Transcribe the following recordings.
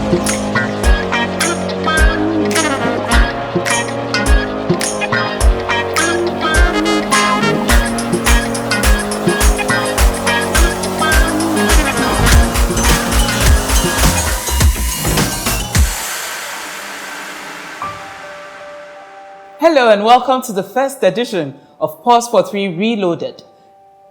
Hello and welcome to the first edition of PAUSE4THREE-RELOADED,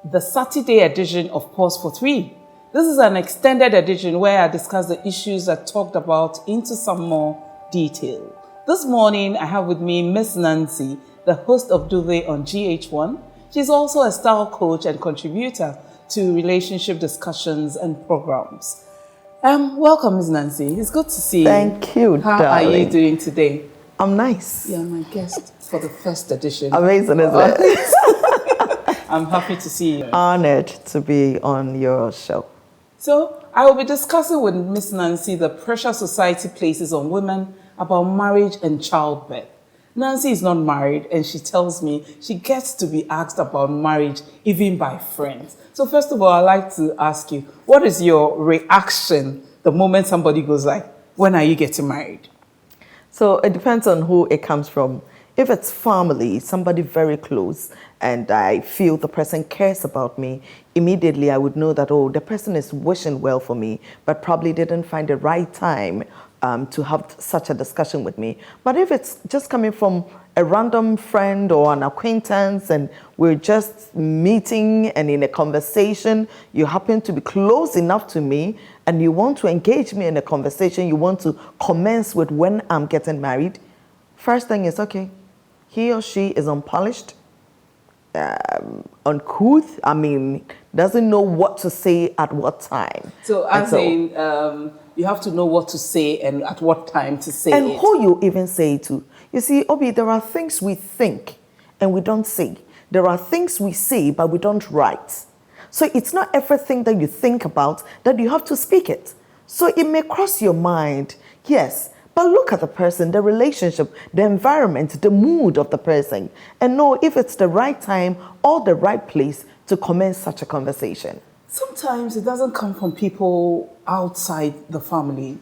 the Saturday edition of PAUSE4THREE. This is an extended edition where I discuss the issues I talked about into some more detail. This morning I have with me Miss Nancy, the host of Duvet on GH1. She's also a style coach and contributor to relationship discussions and programs. Welcome, Miss Nancy. It's good to see you. Thank you, How darling. are you doing today? I'm nice. You're my guest for the first edition. Amazing, isn't it? I'm happy to see you. Honored to be on your show. So, I will be discussing with Miss Nancy the pressure society places on women about marriage and childbirth. Nancy is not married and she tells me she gets to be asked about marriage even by friends. So first of all, I'd like to ask you, what is your reaction the moment somebody goes like, when are you getting married? So it depends on who it comes from. If it's family, somebody very close, and I feel the person cares about me, immediately I would know that, oh, the person is wishing well for me, but probably didn't find the right time to have such a discussion with me. But if it's just coming from a random friend or an acquaintance and we're just meeting and in a conversation, you happen to be close enough to me and you want to engage me in a conversation, you want to commence with when I'm getting married, first thing is, okay, he or she is unpolished, uncouth, doesn't know what to say at what time. So you have to know what to say and at what time to say and it. who you even say it to. You see, Obi, there are things we think and we don't say. There are things we say but we don't write. So it's not everything that you think about that you have to speak it. So it may cross your mind, yes, but look at the person, the relationship, the environment, the mood of the person, and know if it's the right time or the right place to commence such a conversation. Sometimes it doesn't come from people outside the family.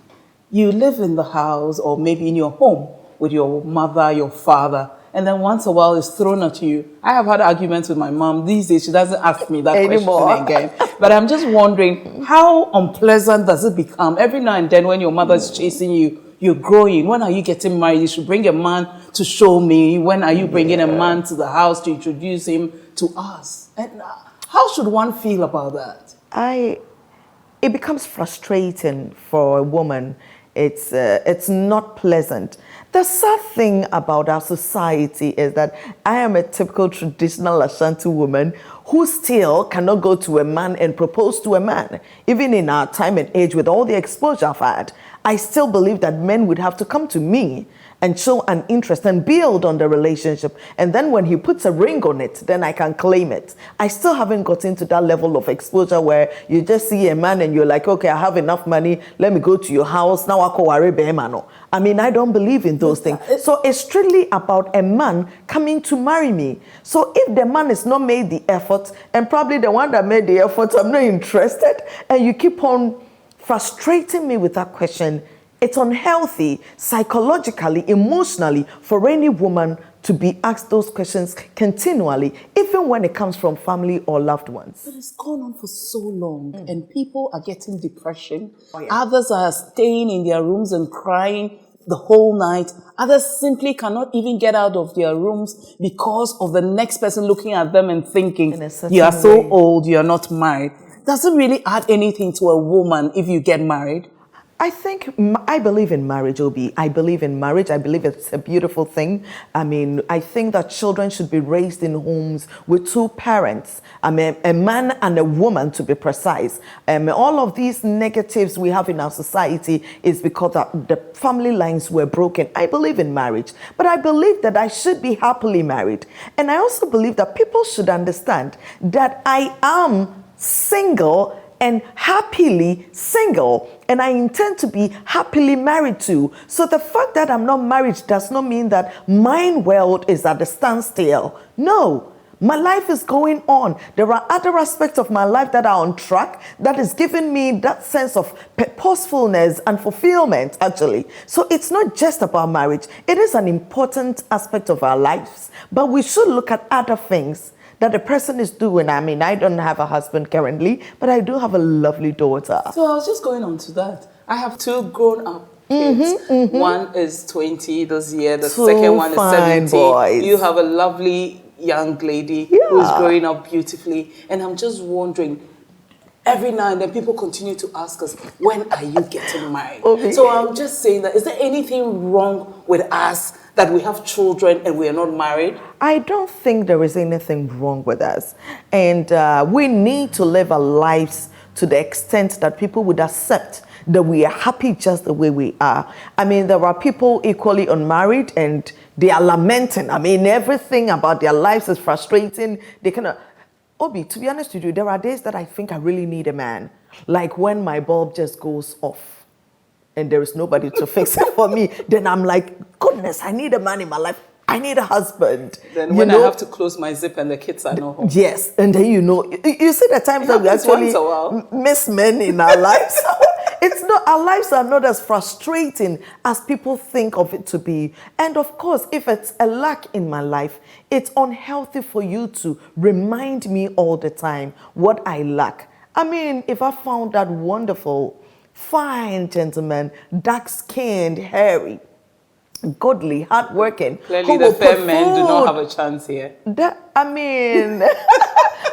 You live in the house or maybe in your home with your mother, your father, and then once a while it's thrown at you. I have had arguments with my mom. These days she doesn't ask me that Anymore. question again. But I'm just wondering, how unpleasant does it become? Every now and then when your mother's chasing you, you're growing. When are you getting married? You should bring a man to show me. When are you bringing a man to the house to introduce him to us? And how should one feel about that? It becomes frustrating for a woman. It's not pleasant. The sad thing about our society is that I am a typical traditional Ashanti woman who still cannot go to a man and propose to a man. Even in our time and age, with all the exposure I've had, I still believe that men would have to come to me and show an interest and build on the relationship. And then when he puts a ring on it, then I can claim it. I still haven't got into that level of exposure where you just see a man and you're like, okay, I have enough money. Let me go to your house. Now I don't believe in those things. So it's strictly about a man coming to marry me. So if the man has not made the effort, and probably the one that made the effort, I'm not interested, and you keep on frustrating me with that question, it's unhealthy psychologically, emotionally for any woman to be asked those questions continually, even when it comes from family or loved ones. But it's gone on for so long and people are getting depression. Oh, yeah. Others are staying in their rooms and crying the whole night. Others simply cannot even get out of their rooms because of the next person looking at them and thinking, you are so old, you are not married. Does it really add anything to a woman if you get married? I believe in marriage, Obi. I believe in marriage. I believe it's a beautiful thing. I think that children should be raised in homes with two parents, a man and a woman, to be precise. All of these negatives we have in our society is because the family lines were broken. I believe in marriage, but I believe that I should be happily married. And I also believe that people should understand that I am single and happily single, and I intend to be happily married too. So the fact that I'm not married does not mean that my world is at a standstill. No, My life is going on. There are other aspects of my life that are on track that is giving me that sense of purposefulness and fulfillment, actually. So it's not just about marriage. It is an important aspect of our lives, but we should look at other things that the person is doing. I mean, I don't have a husband currently, but I do have a lovely daughter. So I was just going on to that. I have 2 grown-up kids. One is 20 this year. The second one is 17. Boys. You have a lovely young lady who's growing up beautifully. And I'm just wondering, every now and then people continue to ask us, when are you getting married? Okay. So I'm just saying that, is there anything wrong with us that we have children and we are not married? I don't think there is anything wrong with us. And we need to live our lives to the extent that people would accept that we are happy just the way we are. I mean, there are people equally unmarried and they are lamenting. I mean, everything about their lives is frustrating. They cannot. Obi, to be honest with you, there are days that I think I really need a man. Like when my bulb just goes off and there is nobody to fix it for me, then I'm like, goodness, I need a man in my life. I need a husband. Then when I have to close my zip and the kids are not home. Yes, and then you see the times that we actually miss men in our lives. It's not, our lives are not as frustrating as people think of it to be. And of course, if it's a lack in my life, it's unhealthy for you to remind me all the time what I lack. I mean, if I found that wonderful, fine gentleman, dark-skinned, hairy, godly, hardworking. Clearly the fair men do not have a chance here.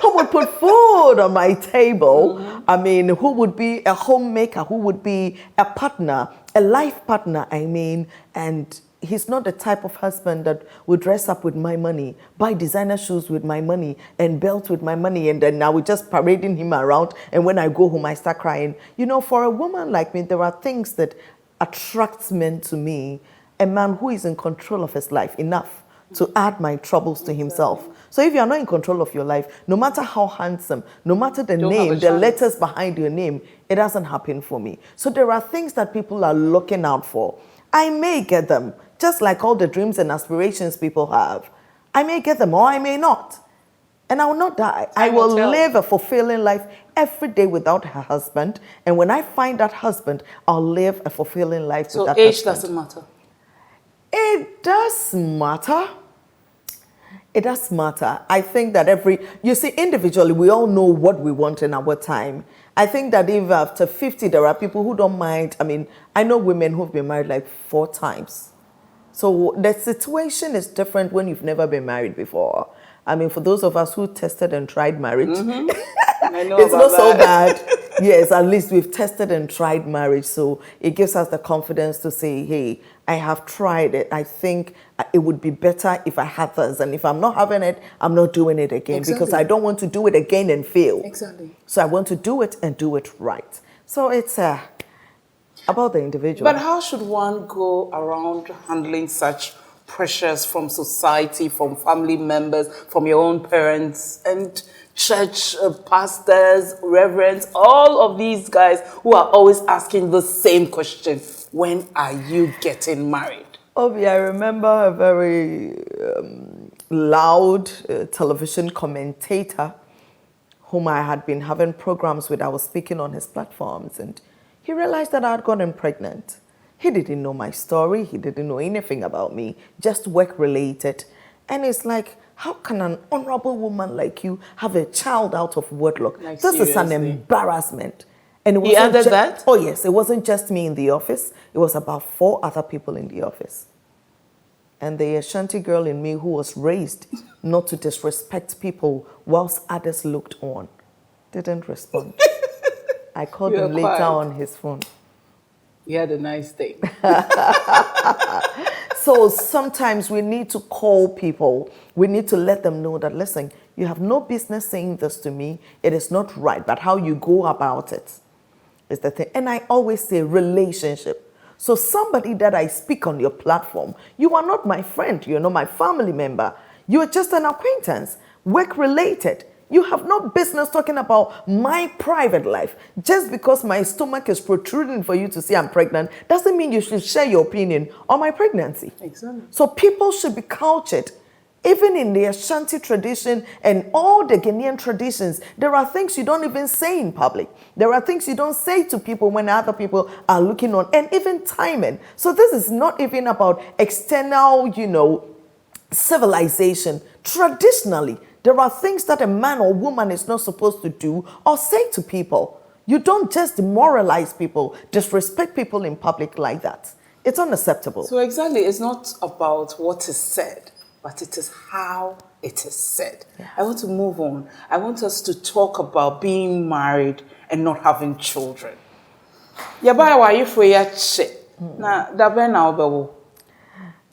Who would put food on my table? I mean, who would be a homemaker? Who would be a partner, a life partner, and he's not the type of husband that would dress up with my money, buy designer shoes with my money, and belt with my money, and then now we're just parading him around, and when I go home, I start crying. You know, for a woman like me, there are things that attract men to me. A man who is in control of his life enough to add my troubles to himself. So if you're not in control of your life, no matter how handsome, no matter the name, the letters behind your name, it doesn't happen for me. So there are things that people are looking out for. I may get them, just like all the dreams and aspirations people have. I may get them or I may not. And I will not die. I will live a fulfilling life every day without her husband. And when I find that husband, I'll live a fulfilling life with that husband. So age doesn't matter? It does matter. It does matter. I think that you see, individually, we all know what we want in our time. I think that if after 50, there are people who don't mind. I mean, I know women who've been married like 4 times. So the situation is different when you've never been married before. I mean, for those of us who tested and tried marriage, I know it's not so that. bad. Yes, at least we've tested and tried marriage. So it gives us the confidence to say, hey, I have tried it. I think it would be better if I had this. And if I'm not having it, I'm not doing it again. Exactly. Because I don't want to do it again and fail. Exactly. So I want to do it and do it right. So it's about the individual. But how should one go around handling such pressures from society, from family members, from your own parents, and church pastors, reverends, all of these guys who are always asking the same question: when are you getting married? Obi, I remember a very loud television commentator whom I had been having programs with. I was speaking on his platforms, and he realized that I had gotten pregnant. He didn't know my story. He didn't know anything about me, just work-related. And it's like, how can an honorable woman like you have a child out of wedlock? Like, this is an embarrassment. And it he added that? Oh, yes. It wasn't just me in the office. It was about 4 other people in the office. And the Ashanti girl in me who was raised not to disrespect people whilst others looked on didn't respond. I called him later on his phone. He had a nice day. So sometimes we need to call people. We need to let them know that, listen, you have no business saying this to me. It is not right. But how you go about it is the thing. And I always say relationship. So somebody that I speak on your platform, you are not my friend. You're not my family member. You are just an acquaintance, work-related. You have no business talking about my private life. Just because my stomach is protruding for you to say I'm pregnant doesn't mean you should share your opinion on my pregnancy. Exactly. So people should be cultured Even in the Ashanti tradition and all the Ghanaian traditions, there are things you don't even say in public. There are things you don't say to people when other people are looking on, and even timing. So this is not even about external, civilization. Traditionally, there are things that a man or woman is not supposed to do or say to people. You don't just demoralize people, disrespect people in public like that. It's unacceptable. So exactly, it's not about what is said, but it is how it is said. Yes. I want to move on. I want us to talk about being married and not having children. Yaba wa yifo ya che. Na dabe na obewo.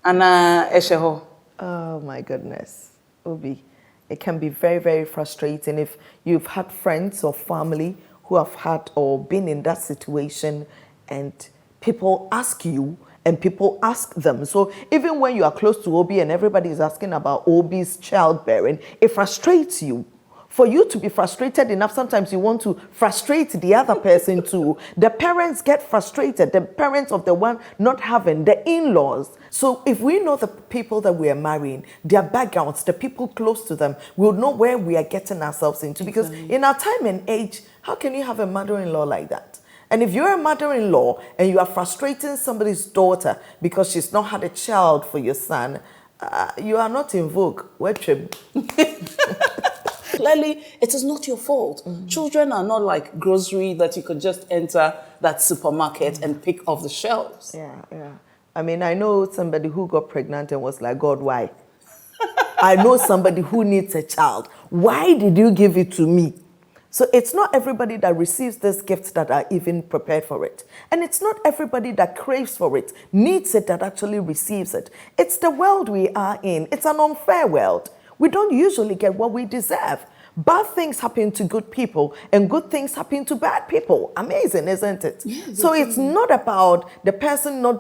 Ana esheho. Oh my goodness, Obi. It can be very, very frustrating if you've had friends or family who have had or been in that situation, and people ask you and people ask them. So even when you are close to Obi and everybody is asking about Obi's childbearing, it frustrates you. For you to be frustrated enough, sometimes you want to frustrate the other person too. The parents get frustrated, the parents of the one not having, the in-laws. So if we know the people that we are marrying, their backgrounds, the people close to them, we'll know where we are getting ourselves into. Because in our time and age, how can you have a mother-in-law like that? And if you're a mother-in-law and you are frustrating somebody's daughter because she's not had a child for your son, you are not in vogue. Clearly, it is not your fault. Children are not like grocery that you could just enter that supermarket and pick off the shelves. Yeah. I mean, I know somebody who got pregnant and was like, God, why? I know somebody who needs a child. Why did you give it to me? So it's not everybody that receives this gift that are even prepared for it. And it's not everybody that craves for it, needs it, that actually receives it. It's the world we are in. It's an unfair world. We don't usually get what we deserve. Bad things happen to good people and good things happen to bad people. Amazing, isn't it? Yes, so it's not about the person not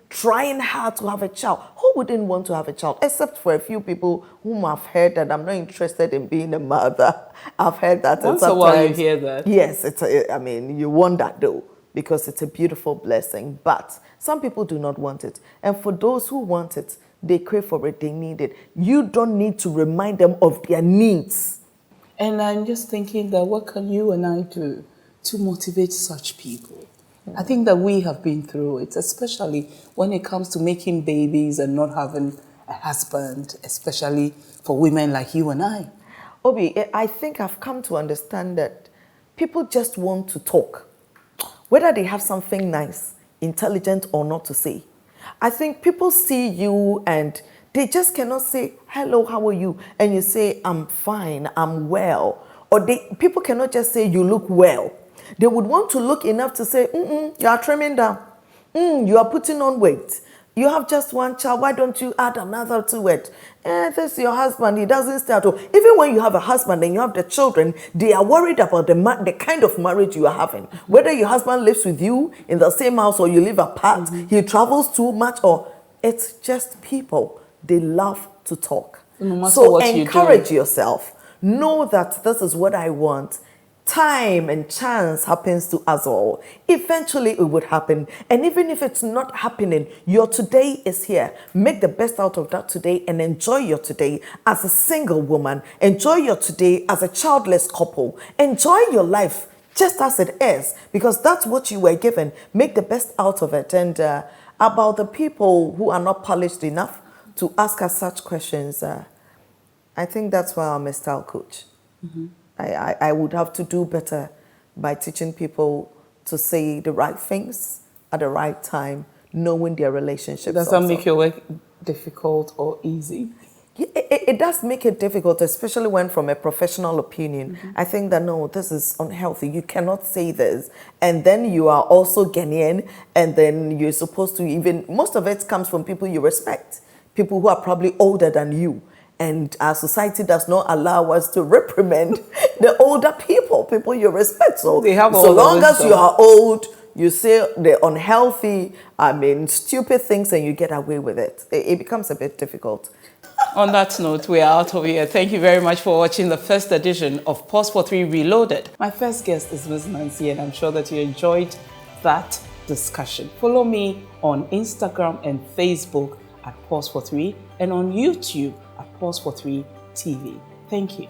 trying hard to have a child. Who wouldn't want to have a child? Except for a few people whom I've heard that I'm not interested in being a mother. I've heard that. Once a while you hear that. Yes, you want that though, because it's a beautiful blessing. But some people do not want it. And for those who want it, they crave for it, they need it. You don't need to remind them of their needs. And I'm just thinking that what can you and I do to motivate such people? I think that we have been through it, especially when it comes to making babies and not having a husband, especially for women like you and I. Obi, I think I've come to understand that people just want to talk, whether they have something nice, intelligent or not to say. I think people see you and they just cannot say, hello, how are you? And you say, I'm fine, I'm well. Or people cannot just say, you look well. They would want to look enough to say, you are trimming down. You are putting on weight. You have just one child. Why don't you add another to it? This is your husband. He doesn't stay at home. Even when you have a husband and you have the children, they are worried about the kind of marriage you are having. Whether your husband lives with you in the same house or you live apart, he travels too much, or it's just people. They love to talk. So encourage yourself. Know that this is what I want. Time and chance happens to us all. Eventually it would happen. And even if it's not happening, your today is here. Make the best out of that today and enjoy your today as a single woman. Enjoy your today as a childless couple. Enjoy your life just as it is, because that's what you were given. Make the best out of it. And about the people who are not polished enough to ask us such questions, I think that's why I'm a style coach. I would have to do better by teaching people to say the right things at the right time, knowing their relationships. Does that make your work difficult or easy? It does make it difficult, especially when from a professional opinion. I think that, no, this is unhealthy. You cannot say this. And then you are also Ghanaian, and then you're supposed to most of it comes from people you respect, people who are probably older than you. And our society does not allow us to reprimand the older people you respect. So long as you are old, you say the unhealthy, stupid things, and you get away with it. It becomes a bit difficult. On that note, we are out of here. Thank you very much for watching the first edition of PAUSE4THREE-RELOADED. My first guest is Ms. Nancy, and I'm sure that you enjoyed that discussion. Follow me on Instagram and Facebook at PAUSE4THREE, and on YouTube at Pause for 3 TV. Thank you.